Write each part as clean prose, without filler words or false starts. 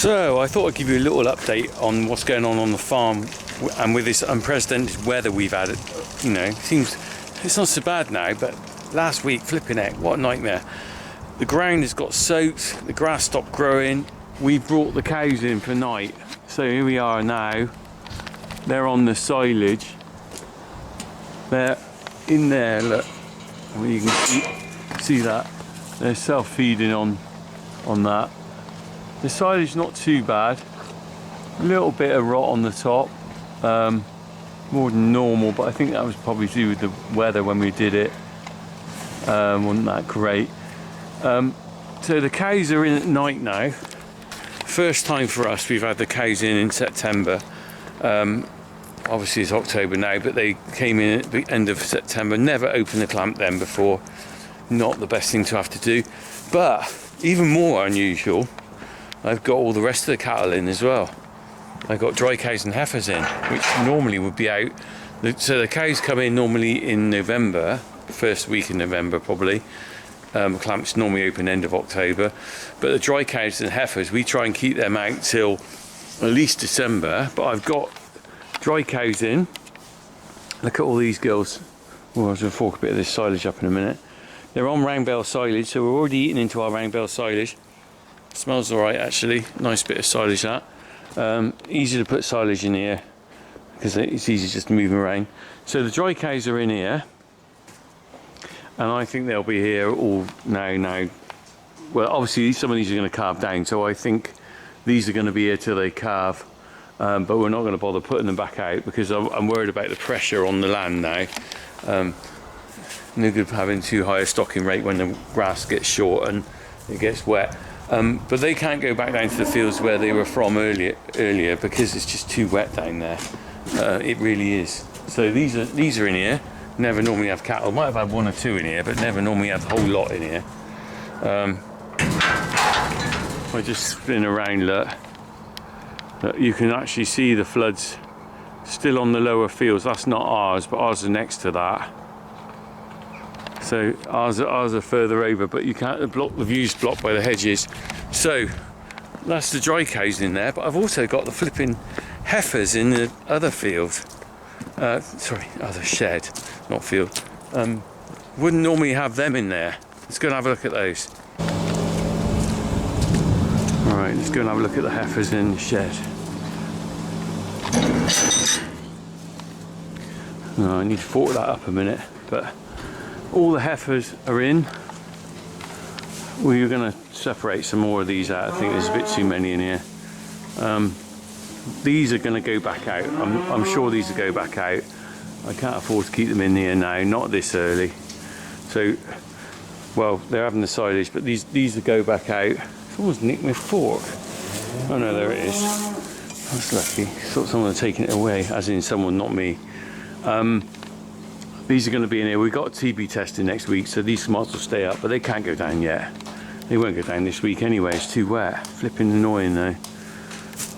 So I thought I'd give you a little update on what's going on the farm, and with this unprecedented weather we've had. You know, seems it's not so bad now, but last week, flipping heck, what a nightmare. The ground has got soaked, the grass stopped growing. We brought the cows in for night, so here we are now. They're on the silage. They're in there, look. Well, you can see that. They're self-feeding on that. The silage not too bad. A little bit of rot on the top, more than normal, but I think that was probably due with the weather when we did it. Wasn't that great. So the cows are in at night now. First time for us, we've had the cows in September. Obviously it's October now, but they came in at the end of September. Never opened the clamp then before. Not the best thing to have to do. But even more unusual, I've got all the rest of the cattle in as well. I've got dry cows and heifers in, which normally would be out. So the cows come in normally in November, first week in November probably. Clamps normally open end of October. But the dry cows and heifers, we try and keep them out till at least December. But I've got dry cows in. Look at all these girls. Well, I was going to fork a bit of this silage up in a minute. They're on round bale silage, so we're already eating into our round bale silage. Smells alright actually, nice bit of silage that. Easy to put silage in here because it's easy just to move them around. So the dry cows are in here, and I think they'll be here all now. Well, obviously some of these are going to calve down, so I think these are going to be here till they calve, but we're not going to bother putting them back out because I'm worried about the pressure on the land now. No good having too high a stocking rate when the grass gets short and it gets wet. But they can't go back down to the fields where they were from earlier because it's just too wet down there. It really is. So these are in here. Never normally have cattle. Might have had one or two in here, but never normally have a whole lot in here. I just spin around, look. You can actually see the floods still on the lower fields. That's not ours, but ours are next to that. So ours are further over, but you can't the view's blocked by the hedges. So that's the dry cows in there, but I've also got the flipping heifers in the other field. Sorry, other shed, not field. Wouldn't normally have them in there. Let's go and have a look at those. All right, let's go and have a look at the heifers in the shed. Oh, I need to fork that up a minute, but all the heifers are in. We're going to separate some more of these out. I think there's a bit too many in here. These are going to go back out. I'm sure these will go back out. I can't afford to keep them in here now, not this early. So, well, they're having the silage, but these will go back out. Someone's nicked my fork. Oh no, there it is. That's lucky. Thought someone had taken it away, as in someone, not me. These are going to be in here. We've got TB testing next week, so these smarts will stay up, but they can't go down yet. They won't go down this week anyway. It's too wet. Flipping annoying though.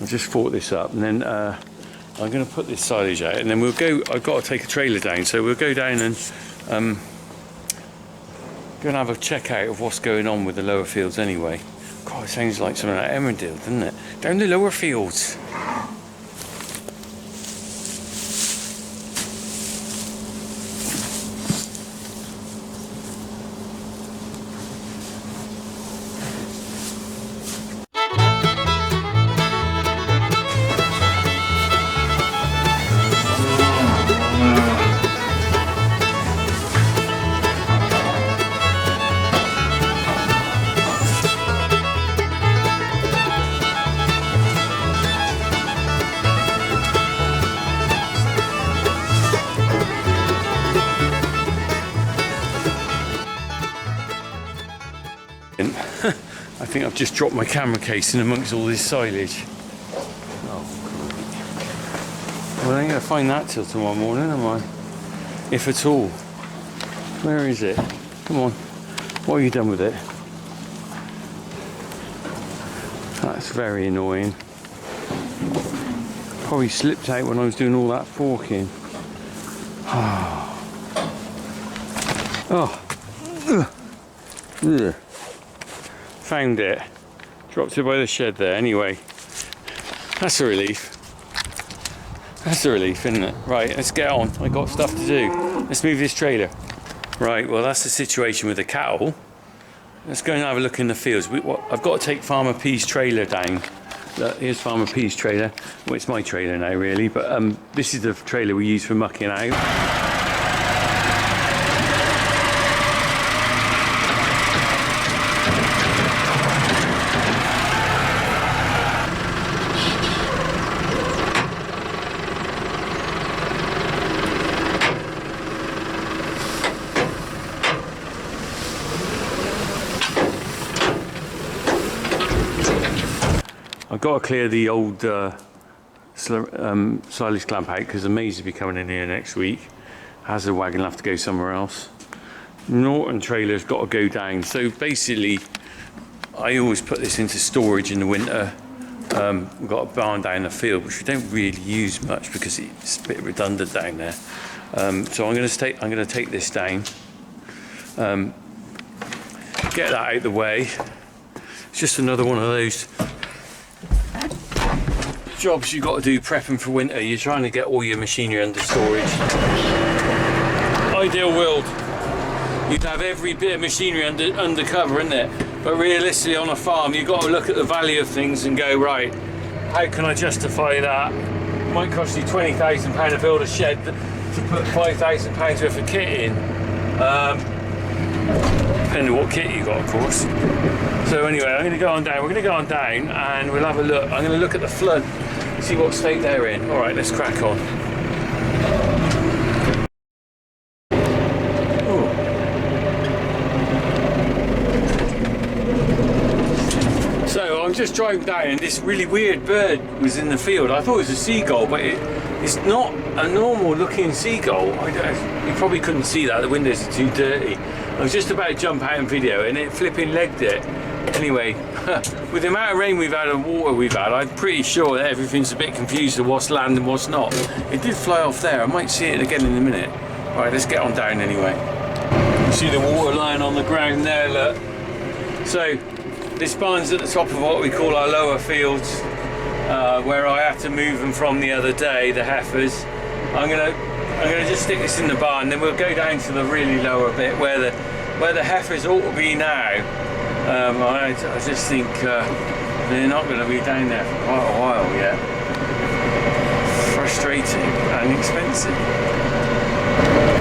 I'll just fork this up, and then I'm going to put this silage out, and then we'll go. I've got to take a trailer down, so we'll go down and go and have a check out of what's going on with the lower fields anyway. God, it sounds like something like Emmerdale, doesn't it? Down the lower fields. I think I've just dropped my camera case in amongst all this silage. Oh, well, I ain't going to find that till tomorrow morning, am I? If at all. Where is it? Come on. What have you done with it? That's very annoying. Probably slipped out when I was doing all that forking. Oh. Ugh. Found it. Dropped it by the shed there. Anyway, That's a relief. That's a relief, isn't it? Right, let's get on. I got stuff to do. Let's move this trailer. Right, well that's the situation with the cattle. Let's go and have a look in the fields. I've got to take Farmer P's trailer down. Look, here's Farmer P's trailer. Well, it's my trailer now really, but this is the trailer we use for mucking out. I've got to clear the old silage clamp out because the maize will be coming in here next week. Hazard wagon will have to go somewhere else. Norton trailer's got to go down. So basically, I always put this into storage in the winter. We've got a barn down the field, which we don't really use much because it's a bit redundant down there. So I'm going to take this down, get that out of the way. It's just another one of those jobs you got to do prepping for winter. You're trying to get all your machinery under storage. Ideal world, you'd have every bit of machinery under cover, isn't it? But realistically on a farm you've got to look at the value of things and go, right, how can I justify that? It might cost you £20,000 to build a shed to put £5,000 worth of kit in, depending on what kit you got, of course. So anyway, I'm going to go on down. We're going to go on down and we'll have a look. I'm going to look at the flood, see what state they're in. All right, let's crack on. Ooh. So I'm just driving down and this really weird bird was in the field. I thought it was a seagull, but it's not a normal looking seagull. You probably couldn't see that, the windows are too dirty. I was just about to jump out and video and it flipping legged it. Anyway, with the amount of rain we've had and water we've had, I'm pretty sure that everything's a bit confused of what's land and what's not. It did fly off there. I might see it again in a minute. Right, let's get on down anyway. You see the water lying on the ground there, look. So, this barn's at the top of what we call our lower fields, where I had to move them from the other day, the heifers. I'm gonna just stick this in the barn, then we'll go down to the really lower bit where the heifers ought to be now. I just think they're not going to be down there for quite a while yet. Frustrating and expensive.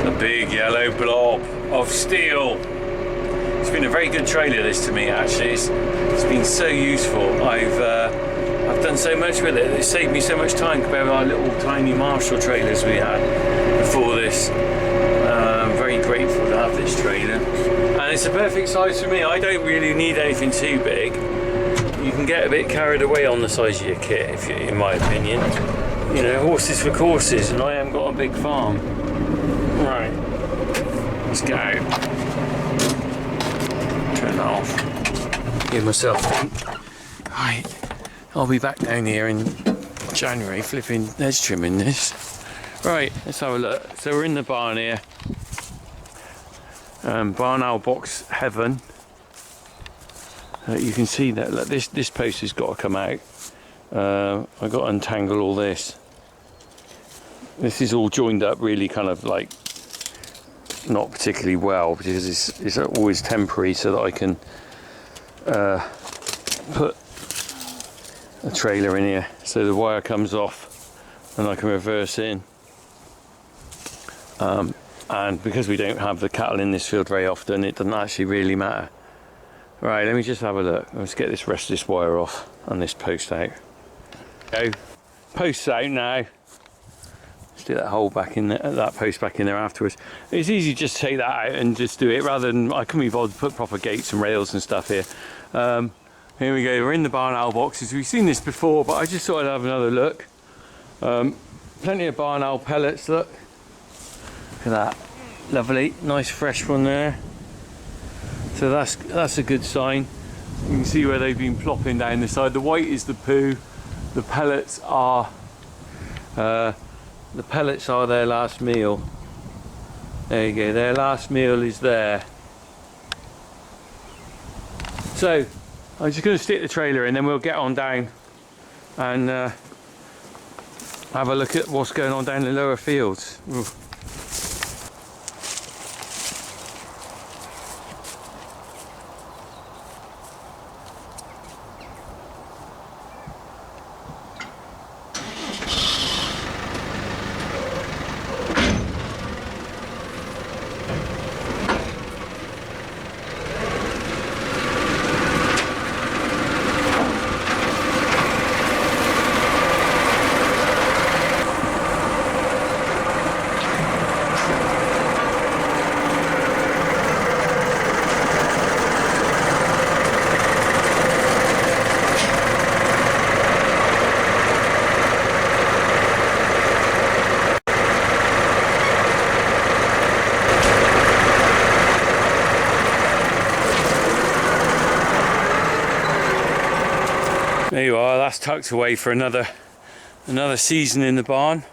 A big yellow blob of steel. It's been a very good trailer, this, to me, actually. It's been so useful. I've done so much with it. It saved me so much time compared with our little tiny Marshall trailers we had before this. I'm very grateful to have this trailer. And it's a perfect size for me. I don't really need anything too big. You can get a bit carried away on the size of your kit, in my opinion. You know, horses for courses, and I haven't got a big farm. Right, let's go. Turn that off. Give myself time. Right, I'll be back down here in January flipping hedge trimming this. Right, let's have a look. So we're in the barn here. Barn owl box heaven. You can see that, look, this post has got to come out. I've got to untangle all this. This is all joined up really kind of like not particularly well because it's always temporary, so that I can put a trailer in here so the wire comes off and I can reverse in. And because we don't have the cattle in this field very often, it doesn't actually really matter. Right, let me just have a look. Let's get this rest of this wire off and this post out. Go. Post's out now. Stick that hole back in there, that post back in there afterwards. It's easy just to take that out and just do it rather than, I couldn't be bothered to put proper gates and rails and stuff here. Here we go, we're in the barn owl boxes. We've seen this before, but I just thought I'd have another look. Plenty of barn owl pellets, look. Look at that, lovely, nice fresh one there. So that's a good sign. You can see where they've been plopping down the side. The white is the poo. The pellets are their last meal. There you go, their last meal is there. So I'm just going to stick the trailer in, then we'll get on down and have a look at what's going on down the lower fields. Ooh. There you are, that's tucked away for another season in the barn.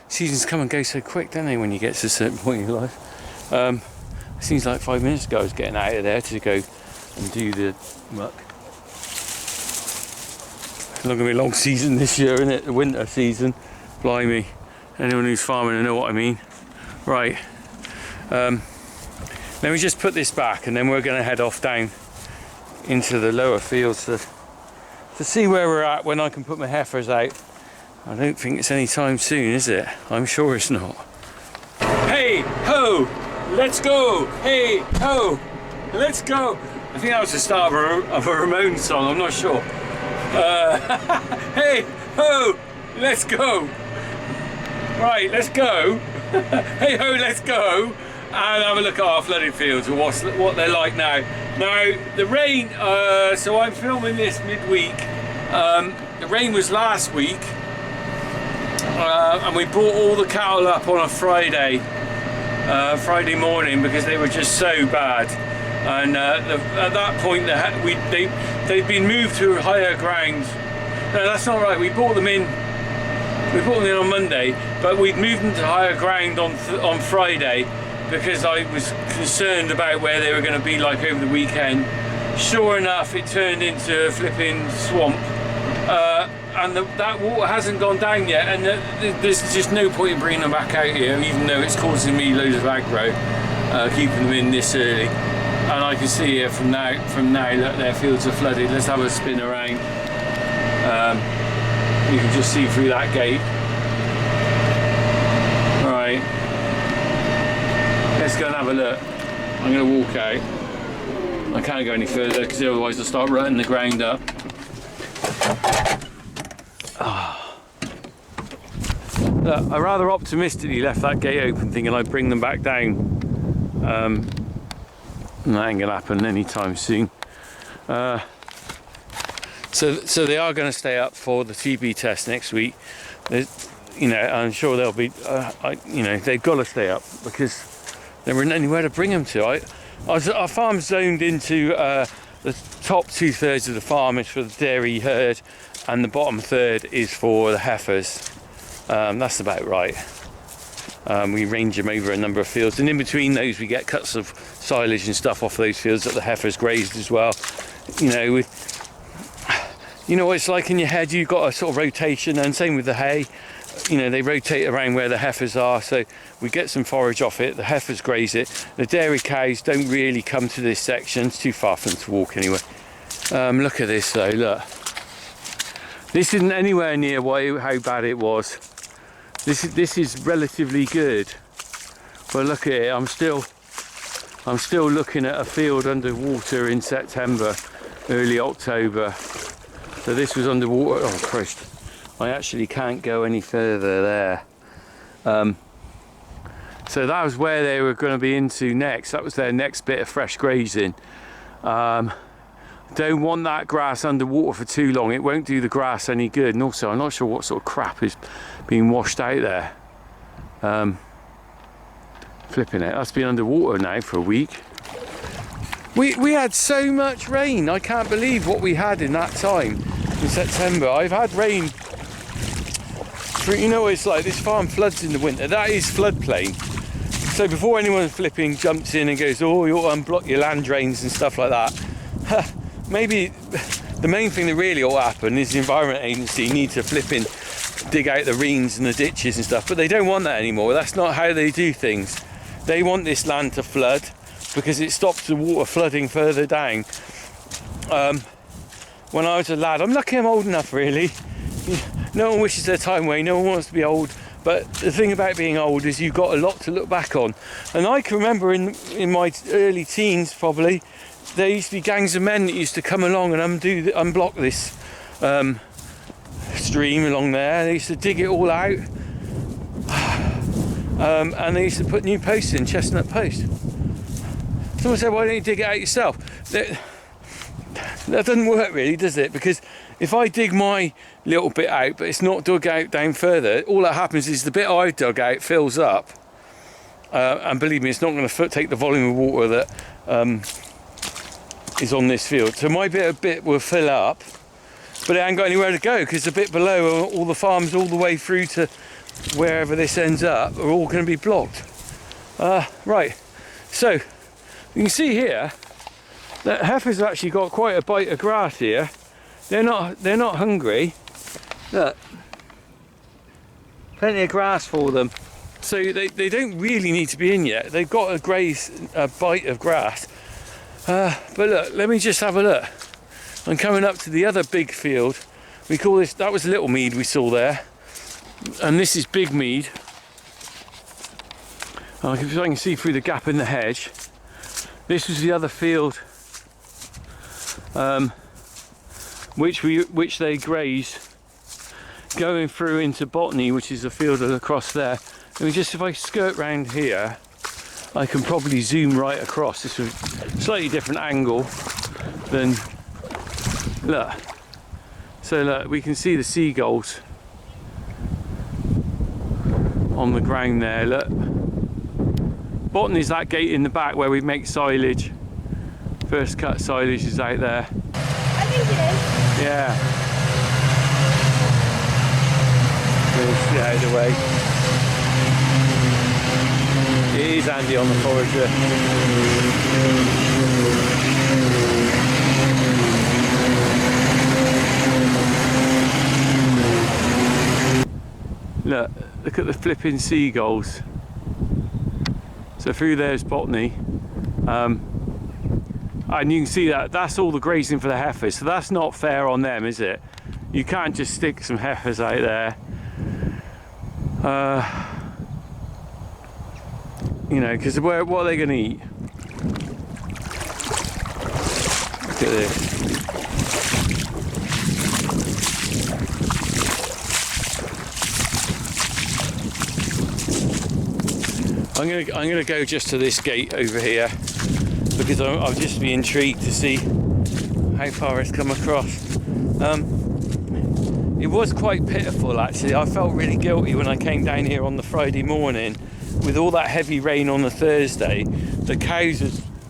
Seasons come and go so quick, don't they, when you get to a certain point in your life. It seems like 5 minutes ago I was getting out of there to go and do the muck. It's not going to be a long season this year, isn't it? The winter season. Blimey. Anyone who's farming will know what I mean. Right. Let me just put this back and then we're going to head off down into the lower fields to see where we're at when I can put my heifers out. I don't think it's any time soon, is it? I'm sure it's not. Hey ho, let's go. Hey ho, let's go. I think that was the start of a Ramones song, I'm not sure. Hey ho, let's go. Right, let's go. Hey ho, let's go. And have a look at our flooded fields and what they're like now. Now, the rain, so I'm filming this midweek. The rain was last week, and we brought all the cattle up on a Friday morning because they were just so bad. And at that point, they'd been moved to higher ground. No, that's not right. We brought them in on Monday, but we'd moved them to higher ground on Friday, because I was concerned about where they were going to be like over the weekend. Sure enough, it turned into a flipping swamp, and that water hasn't gone down yet, and there's just no point in bringing them back out here, even though it's causing me loads of aggro, keeping them in this early. And I can see here from now look, their fields are flooded. Let's have a spin around. You can just see through that gate. Right. Let's go and have a look. I'm going to walk out. I can't go any further because otherwise I'll start rutting the ground up. Look, I rather optimistically left that gate open thinking I'd bring them back down. And that ain't going to happen anytime soon. So they are going to stay up for the TB test next week. You know, I'm sure they'll be, you know, they've got to stay up because there isn't anywhere to bring them to. Our farm's zoned into the top 2/3 of the farm is for the dairy herd, and the bottom third is for the heifers. That's about right. We range them over a number of fields, and in between those we get cuts of silage and stuff off those fields that the heifers grazed as well. You know, you know what it's like in your head, you've got a sort of rotation, and same with the hay. You know, they rotate around where the heifers are, so we get some forage off it, the heifers graze it. The dairy cows don't really come to this section, it's too far for them to walk anyway. Look at this though, look. This isn't anywhere near how bad it was. This is relatively good. But look at it, I'm still looking at a field underwater in September, early October. So this was underwater, oh Christ. I actually can't go any further there. So that was where they were going to be into next. That was their next bit of fresh grazing. Don't want that grass underwater for too long. It won't do the grass any good. And also, I'm not sure what sort of crap is being washed out there. Flipping it. That's been underwater now for a week. We had so much rain. I can't believe what we had in that time in September. I've had rain. You know what it's like, this farm floods in the winter. That is floodplain. So before anyone flipping jumps in and goes, oh, you ought to unblock your land drains and stuff like that, maybe The main thing that really ought to happen is the Environment Agency need to flipping dig out the reens and the ditches and stuff, but they don't want that anymore. That's not how they do things. They want this land to flood because it stops the water flooding further down. When I was a lad, I'm lucky I'm old enough really. No one wishes their time away, no one wants to be old, but the thing about being old is you've got a lot to look back on. And I can remember in my early teens probably, there used to be gangs of men that used to come along and unblock this stream along there. They used to dig it all out, and they used to put new posts in, chestnut posts. Someone said, why don't you dig it out yourself? That doesn't work really, does it? Because if I dig my little bit out, but it's not dug out down further, all that happens is the bit I dug out fills up. And believe me, it's not going to take the volume of water that is on this field. So my bit will fill up, but it ain't got anywhere to go because the bit below, all the farms all the way through to wherever this ends up, are all going to be blocked. Right, so you can see here that heifers actually got quite a bite of grass here. They're not hungry. Look, plenty of grass for them. So they don't really need to be in yet. They've got a bite of grass. But look, let me just have a look. I'm coming up to the other big field. We call this, that was Little Mead we saw there. And this is Big Mead. And I can see through the gap in the hedge. This was the other field which they graze, going through into Botany, which is the field across there. And if I skirt round here, I can probably zoom right across. This is a slightly different angle than, look. So look, we can see the seagulls on the ground there, look. Botany's that gate in the back where we make silage. First cut silage is out there. I think it is. Yeah. Just get out of the way. It is Andy on the forager. Look at the flipping seagulls. So through there's Botany. And you can see that's all the grazing for the heifers, so that's not fair on them, is it? You can't just stick some heifers out there. You know, because what are they going to eat? Look at this. I'm gonna go just to this gate over here because I'll just be intrigued to see how far it's come across. It was quite pitiful actually. I felt really guilty when I came down here on the Friday morning with all that heavy rain on the Thursday. The cows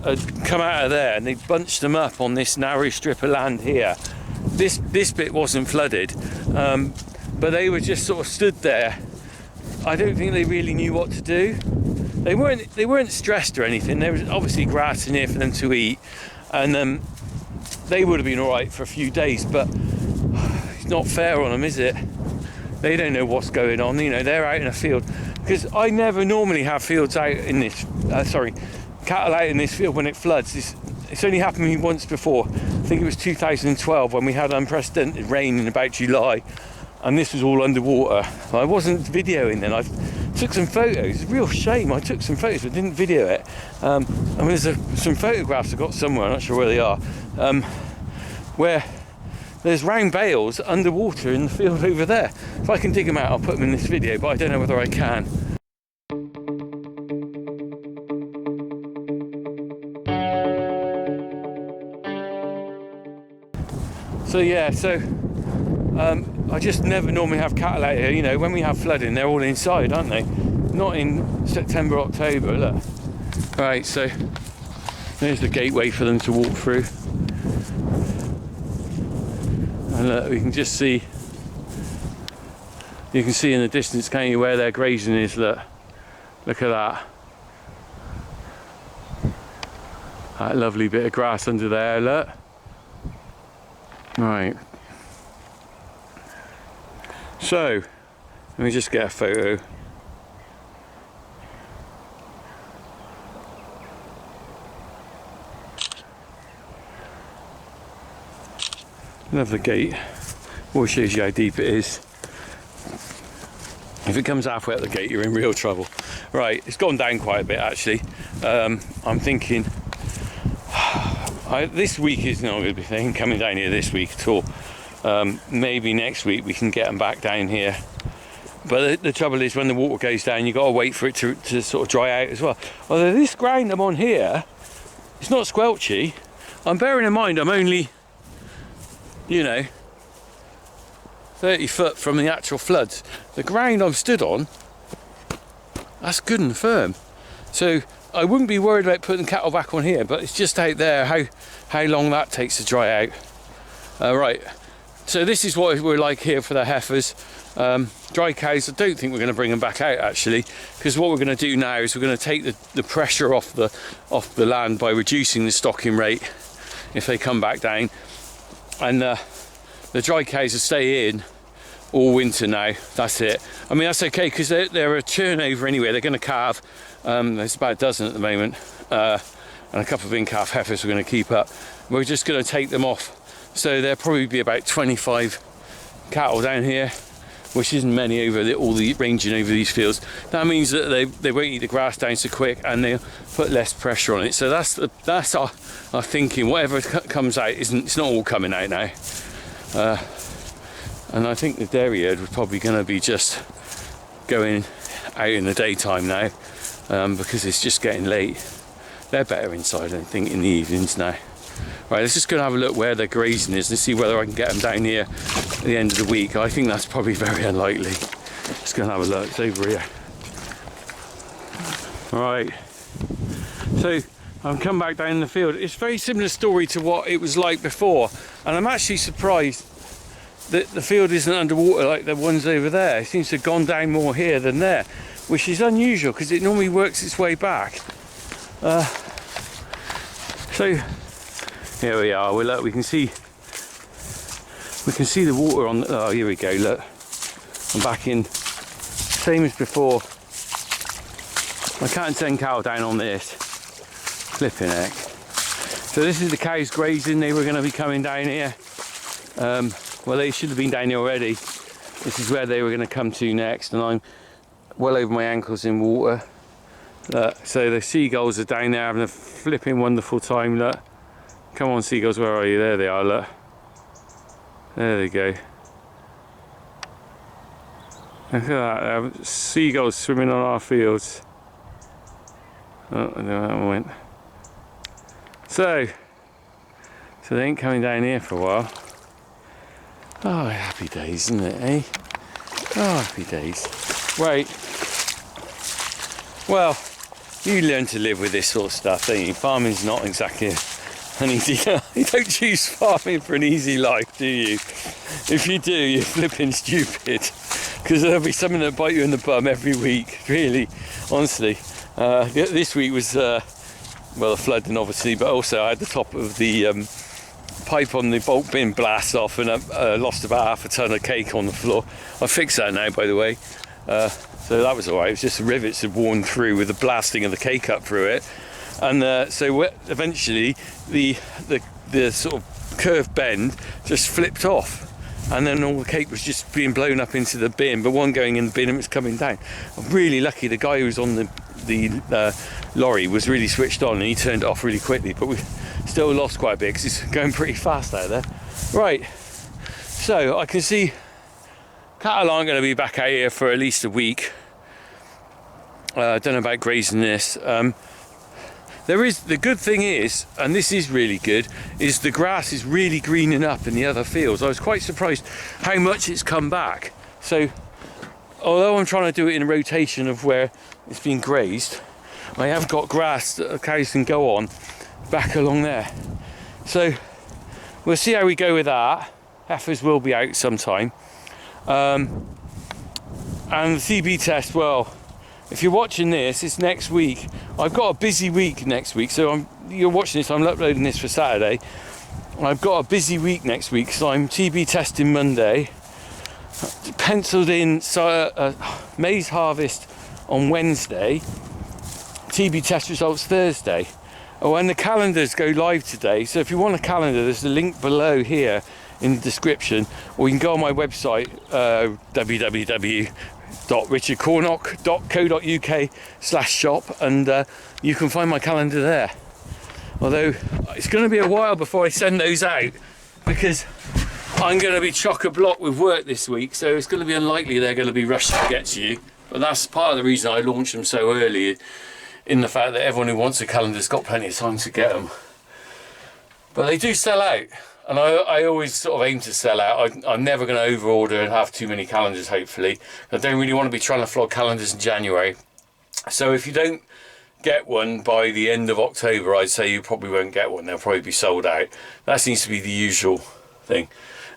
had come out of there and they bunched them up on this narrow strip of land here. This bit wasn't flooded, but they were just sort of stood there. I don't think they really knew what to do. They weren't stressed or anything. There was obviously grass in here for them to eat, and they would have been all right for a few days. But it's not fair on them, is it? They don't know what's going on. You know, they're out in a field because I never normally have fields out in this. Cattle out in this field when it floods. It's only happened to me once before. I think it was 2012 when we had unprecedented rain in about July, and this was all underwater. I wasn't videoing then. I took some photos. It's a real shame. I took some photos but didn't video it. I mean, there's some photographs I've got somewhere, I'm not sure where they are, where there's round bales underwater in the field over there. If I can dig them out, I'll put them in this video, but I don't know whether I can. So yeah, I just never normally have cattle out here. You know, when we have flooding, they're all inside, aren't they? Not in September, October, look. Right, so there's the gateway for them to walk through. And look, we can just see, you can see in the distance, can't you, where their grazing is, look. Look at that. That lovely bit of grass under there, look. Right. So, let me just get a photo. Love the gate. Always shows you how deep it is. If it comes halfway up the gate, you're in real trouble. Right, it's gone down quite a bit actually. I'm thinking this week is not going to be coming down here this week at all. Maybe next week we can get them back down here. But the trouble is when the water goes down, you've got to wait for it to sort of dry out as well. Although this ground I'm on here, it's not squelchy. I'm bearing in mind I'm only, 30 foot from the actual floods. The ground I'm stood on, that's good and firm. So I wouldn't be worried about putting cattle back on here, but it's just out there how long that takes to dry out. Right, so this is what we're like here for the heifers. Dry cows, I don't think we're going to bring them back out actually, because what we're going to do now is we're going to take the pressure off the land by reducing the stocking rate if they come back down, and the dry cows will stay in all winter now. That's it. I mean, that's okay because they're a turnover anyway. They're going to calve. There's about a dozen at the moment, and a couple of in-calf heifers we're going to keep up. We're just going to take them off. So there'll probably be about 25 cattle down here, which isn't many over all the ranging over these fields. That means that they won't eat the grass down so quick, and they'll put less pressure on it. So that's our thinking. Whatever comes out it's not all coming out now. And I think the dairy herd was probably going to be just going out in the daytime now, because it's just getting late. They're better inside, I think, in the evenings now. Right, let's just go and have a look where their grazing is and see whether I can get them down here at the end of the week. I think that's probably very unlikely. Let's go and have a look. It's over here. Right, so I've come back down in the field. It's a very similar story to what it was like before, and I'm actually surprised that the field isn't underwater like the ones over there. It seems to have gone down more here than there, which is unusual because it normally works its way back. So here we are. Look, we can see the water on. Oh, here we go. Look, I'm back in, same as before. I can't send cattle down on this. Flipping heck. So this is the cows grazing. They were going to be coming down here. Well, they should have been down here already. This is where they were going to come to next, and I'm well over my ankles in water. Look, so the seagulls are down there having a flipping wonderful time. Look, come on, seagulls, where are you? There they are. Look, there they go. Look at that, seagulls swimming on our fields. Oh, I don't know how that went. So they ain't coming down here for a while. Oh, happy days, isn't it, eh? Oh, happy days. Right. Well, you learn to live with this sort of stuff, don't you? Farming's not exactly an easy... You don't choose farming for an easy life, do you? If you do, you're flipping stupid. Because there'll be something that bite you in the bum every week, really, honestly. This week was, well, the flooding, obviously, but also I had the top of the pipe on the bulk bin blast off, and I lost about half a ton of cake on the floor. I fixed that now, by the way. So that was alright. It was just the rivets had worn through with the blasting of the cake up through it, and so eventually the sort of curved bend just flipped off, and then all the cake was just being blown up into the bin, but one going in the bin and it was coming down. I'm really lucky the guy who was on the lorry was really switched on, and he turned it off really quickly, but we still lost quite a bit because it's going pretty fast out there. Right, so I can see cattle aren't going to be back out here for at least a week. I don't know about grazing this. There is, the good thing is, and this is really good, is the grass is really greening up in the other fields. I was quite surprised how much it's come back. So although I'm trying to do it in a rotation of where it's been grazed, I have got grass that the cows can go on back along there. So we'll see how we go with that. Heifers will be out sometime. And the CB test, well, if you're watching this, it's next week. I've got a busy week next week, so you're watching this, I'm uploading this for Saturday. I've got a busy week next week, so I'm TB testing Monday, penciled in maize harvest on Wednesday, TB test results Thursday. Oh, and the calendars go live today, so if you want a calendar, there's a link below here in the description, or you can go on my website, www.richardcornock.co.uk/shop, and you can find my calendar there. Although it's going to be a while before I send those out, because I'm going to be chock-a-block with work this week, so it's going to be unlikely they're going to be rushed to get to you. But that's part of the reason I launched them so early, in the fact that everyone who wants a calendar's got plenty of time to get them. But they do sell out, and I always sort of aim to sell out. I'm never going to over-order and have too many calendars, hopefully. I don't really want to be trying to flog calendars in January. So if you don't get one by the end of October, I'd say you probably won't get one. They'll probably be sold out. That seems to be the usual thing.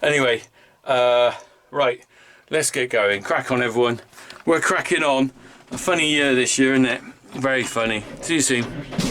Anyway, right, let's get going. Crack on, everyone. We're cracking on. A funny year this year, isn't it? Very funny. See you soon.